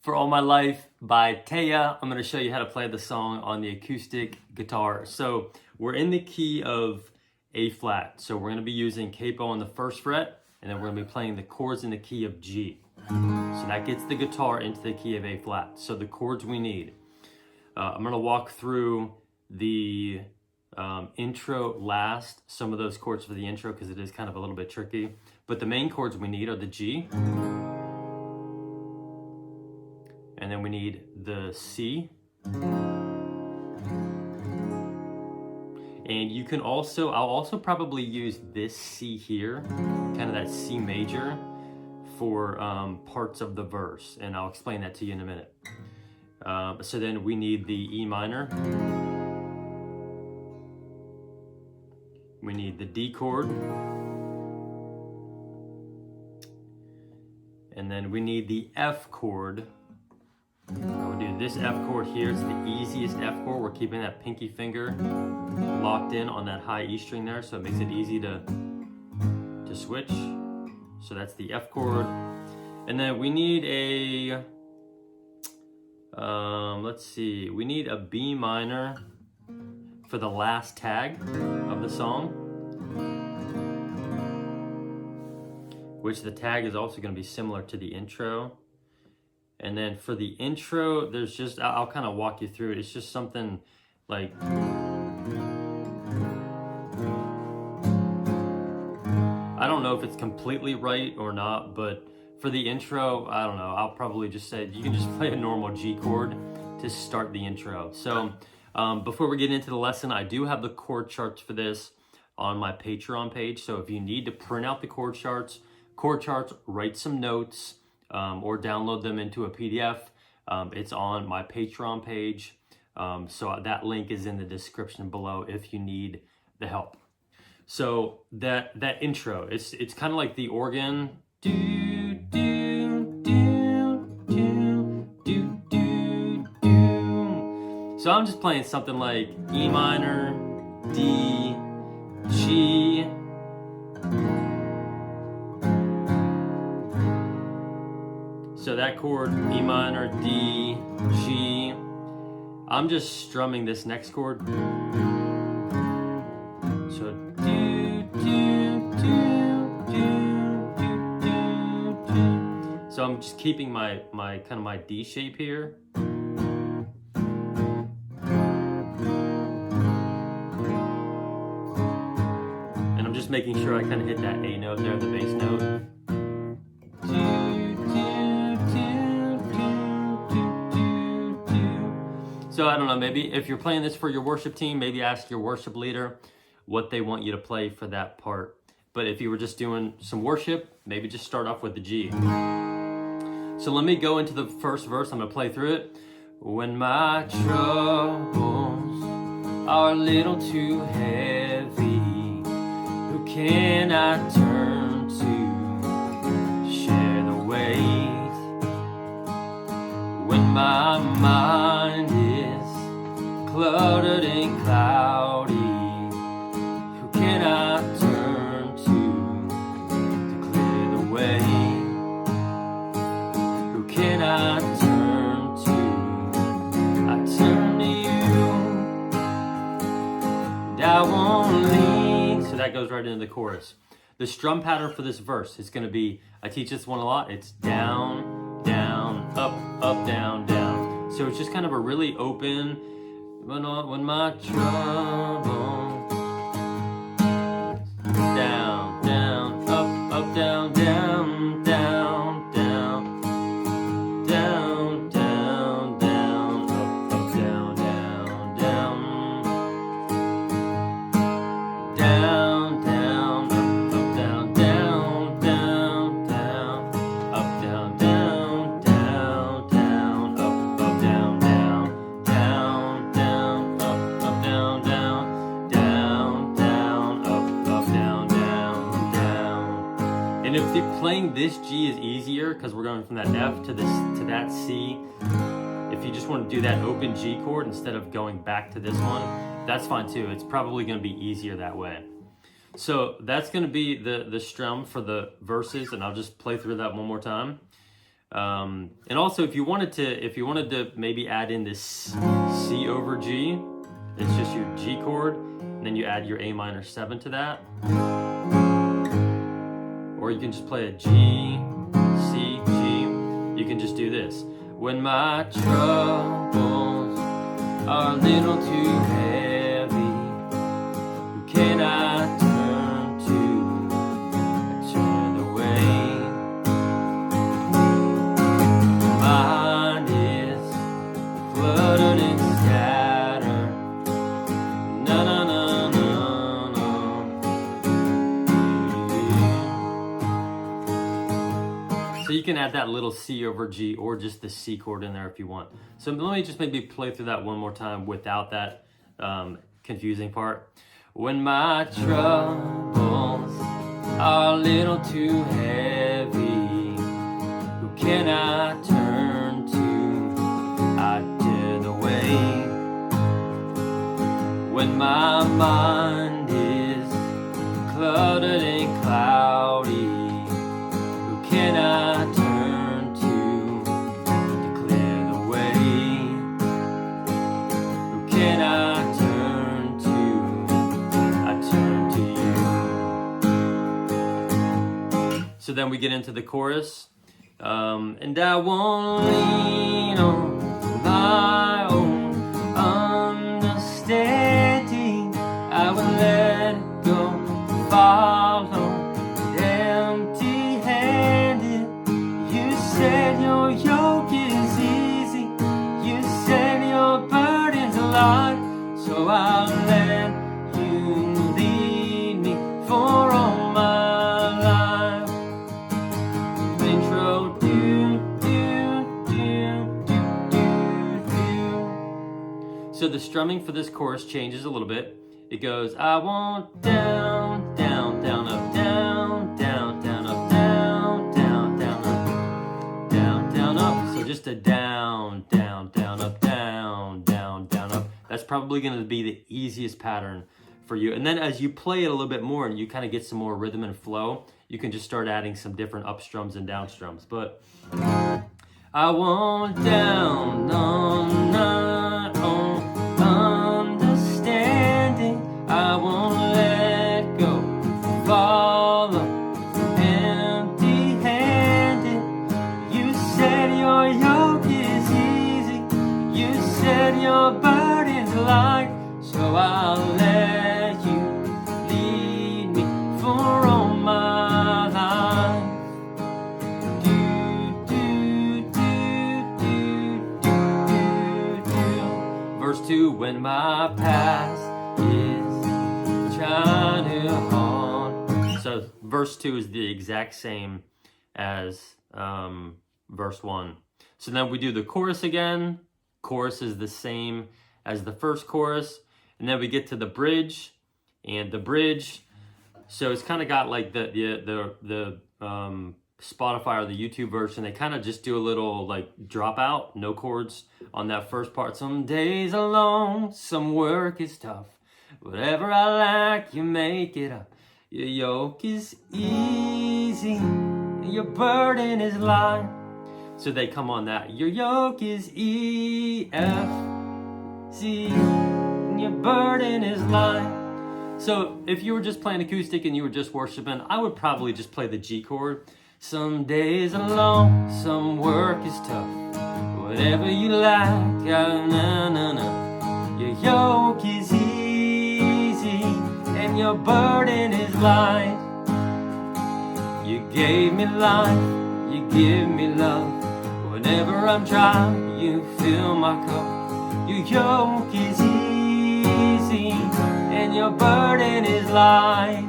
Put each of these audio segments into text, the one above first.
For All My Life by TAYA. I'm going to show you how to play the song on the acoustic guitar. So we're in the key of A flat. So we're going to be using capo on the first fret, and then we're going to be playing the chords in the key of G. So that gets the guitar into the key of A flat. So the chords we need. I'm going to walk through the intro last, some of those chords for the intro because it is kind of a little bit tricky. But the main chords we need are the G. And then we need the C. And you can also, I'll also probably use this C here, kind of that C major for parts of the verse. And I'll explain that to you in a minute. So then we need the E minor. We need the D chord. And then we need the F chord. We'll do this F chord here. It's the easiest F chord. We're keeping that pinky finger locked in on that high E string there, so it makes it easy to switch. So that's the F chord. And then we need a, let's see, we need a B minor for the last tag of the song, which the tag is also going to be similar to the intro. And then for the intro, there's just, I'll kind of walk you through it. It's just something like, I don't know if it's completely right or not, but for the intro, I don't know. I'll probably just say, you can just play a normal G chord to start the intro. So before we get into the lesson, I do have the chord charts for this on my Patreon page. So if you need to print out the chord charts, write some notes, or download them into a PDF. It's on my Patreon page. So that link is in the description below if you need the help. So that intro, it's kind of like the organ. Do, do, do, do, do, do, do. So I'm just playing something like E minor, D, G, so that chord, E minor, D, G. I'm just strumming this next chord. So do, do, do, do, do, do, do. So I'm just keeping my kind of my D shape here. And I'm just making sure I kind of hit that A note there, the bass note. So I don't know, maybe if you're playing this for your worship team, maybe ask your worship leader what they want you to play for that part. But if you were just doing some worship, maybe just start off with the G. So let me go into the first verse. I'm going to play through it. When my troubles are a little too heavy, who can I turn to share the weight? When my mind is cluttered and cloudy, who can I turn to clear the way? Who can I turn to? I turn to you, and I won't lean. So that goes right into the chorus. The strum pattern for this verse is going to be, I teach this one a lot, it's down, down, up, up, down, down. So it's just kind of a really open, when my trouble, down, down, up, up, down, down, down, down, down, down, down, up, up, down, down, down, down, down, up, down, down, down, down, up, down, down, down, down, up, up, down, down, down, down, up, down, down, down, down, up, down, down, down. And if playing this G is easier, because we're going from that F to that C, if you just want to do that open G chord instead of going back to this one, that's fine too. It's probably going to be easier that way. So that's going to be the strum for the verses, and I'll just play through that one more time. And also, if you wanted to maybe add in this C over G, it's just your G chord, and then you add your A minor 7 to that. Or you can just play a G, C, G. You can just do this. When my troubles are a little too heavy, who can I turn to? I turn away. My mind is cluttered and scattered. Na na na na na. So you can add that little C over G or just the C chord in there if you want. So let me just maybe play through that one more time without that confusing part. When my troubles are a little too heavy, who can I turn to? I turn away. When my mind is cluttered and cloudy, who can I turn to? Declare the way. Who can I turn to? I turn to you. So then we get into the chorus. And I won't lean on my own understanding. I will let go, follow empty-handed. You said your yoke is easy. You said your burden's light. So I'll let you lead me for all my life. Intro, So the strumming for this chorus changes a little bit. It goes, I want down, down, down, up, down, down, down, up, down, down, down, up, down, down, up. So just a down, down, down, up, down, down, down, up. That's probably going to be the easiest pattern for you. And then as you play it a little bit more and you kind of get some more rhythm and flow, you can just start adding some different up strums and down strums. But I want down on my own understanding. I won't let go, follow empty-handed. You said your yoke is easy. You said your burden's light. So I'll let you lead me for all my life. Verse 2, when my past is trying to haunt. So verse 2 is the exact same as verse 1. So then we do the chorus again. Chorus is the same as the first chorus. And then we get to the bridge. And the bridge, so it's kind of got like the Spotify or the YouTube version. They kind of just do a little like drop out, no chords on that first part. Some days are long, some work is tough. Whatever I lack, you make it up. Your yoke is easy, and your burden is light. So they come on that. Your yoke is E, F, C, and your burden is light. So if you were just playing acoustic and you were just worshiping, I would probably just play the G chord. Some days are long, some work is tough. Whatever you like, na na na. Your yoke is easy and your burden is light. You gave me life, you give me love. Whenever I'm dry, you fill my cup. Your yoke is easy and your burden is light.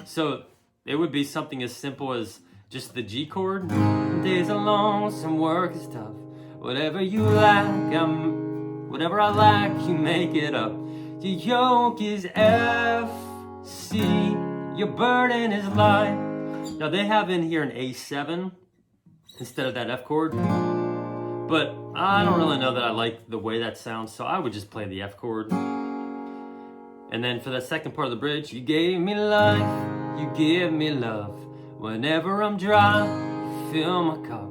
So it would be something as simple as just the G chord. Some days are long, some work is tough. Whatever you lack, whatever I lack, you make it up. Your yoke is F, C, your burden is light. Now they have in here an A7 instead of that F chord. But I don't really know that I like the way that sounds, so I would just play the F chord. And then for the second part of the bridge, you gave me life, you give me love. Whenever I'm dry, you fill my cup.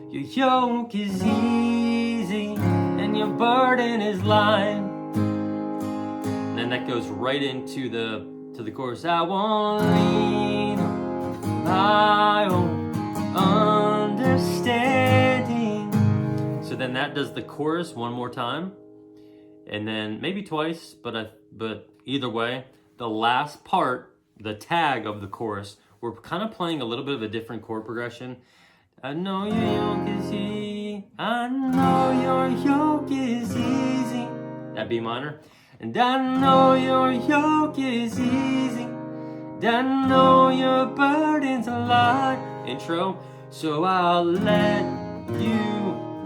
Your yoke is easy and your burden is light. And then that goes right into the chorus. I won't lean on my own understanding. So then that does the chorus one more time, and then maybe twice, but either way, the last part, the tag of the chorus, we're kind of playing a little bit of a different chord progression. I know your yoke is easy. I know your yoke is easy. That B minor. And I know your yoke is easy. And I know your burden's light. Intro. So I'll let you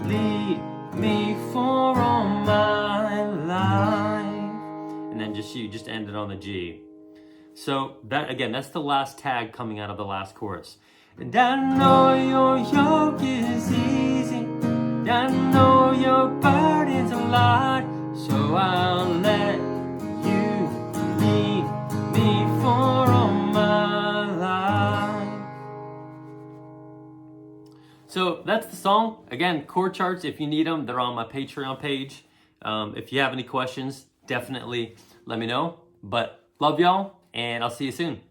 lead me for all my life. And then you just end it on the G. So that, again, that's the last tag coming out of the last chorus. And I know your yoke is easy. And I know your burden's light. So I'll let you lead me for all my life. So that's the song. Again, chord charts, if you need them, they're on my Patreon page. If you have any questions, definitely let me know. But love y'all, and I'll see you soon.